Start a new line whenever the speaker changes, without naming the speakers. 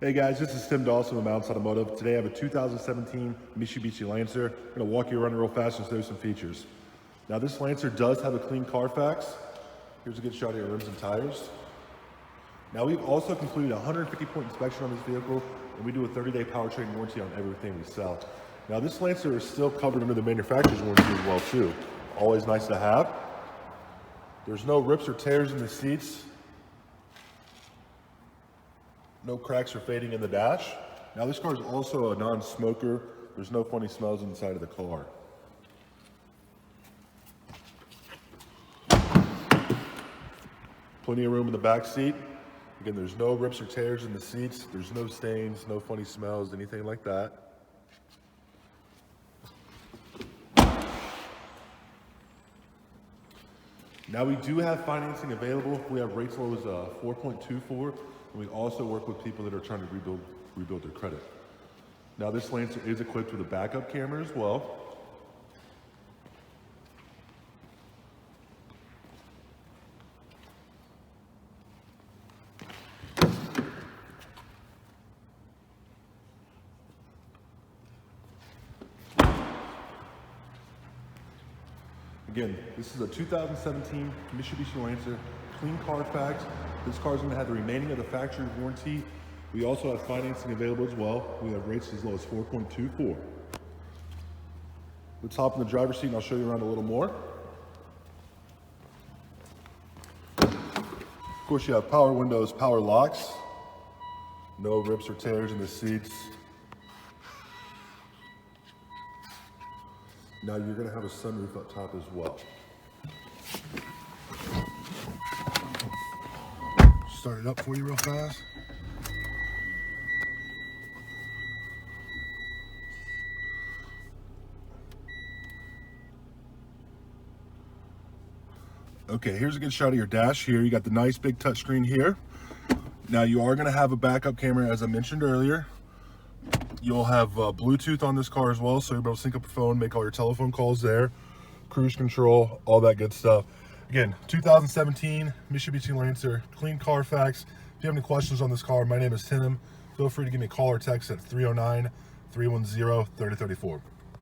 Hey guys, this is Tim Dawson with Mounts Automotive. Today I have a 2017 Mitsubishi Lancer. I'm going to walk you around it real fast and show you some features. Now this Lancer does have a clean CARFAX. Here's a good shot of your rims and tires. Now we've also completed a 150-point inspection on this vehicle, and we do a 30-day powertrain warranty on everything we sell. Now this Lancer is still covered under the manufacturer's warranty as well too. Always nice to have. There's no rips or tears in the seats. No cracks or fading in the dash. Now this car is also a non-smoker. There's no funny smells inside of the car. Plenty of room in the back seat. Again, there's no rips or tears in the seats. There's no stains, no funny smells, anything like that. Now we do have financing available. We have rates low as 4.24. And we also work with people that are trying to rebuild their credit. Now this Lancer is equipped with a backup camera as well. Again, this is a 2017 Mitsubishi Lancer, clean CARFAX. This car is going to have the remaining of the factory warranty. We also have financing available as well. We have rates as low as 4.24. Let's hop in the driver's seat and I'll show you around a little more. Of course, you have power windows, power locks. No rips or tears in the seats. Now you're going to have a sunroof up top as well. Start it up for you real fast. Okay, here's a good shot of your dash here. You got the nice big touchscreen here. Now you are going to have a backup camera, as I mentioned earlier. You'll have Bluetooth on this car as well, so you'll be able to sync up your phone, make all your telephone calls there, cruise control, all that good stuff. Again, 2017 Mitsubishi Lancer, clean CARFAX. If you have any questions on this car, my name is Tim. Feel free to give me a call or text at 309-310-3034.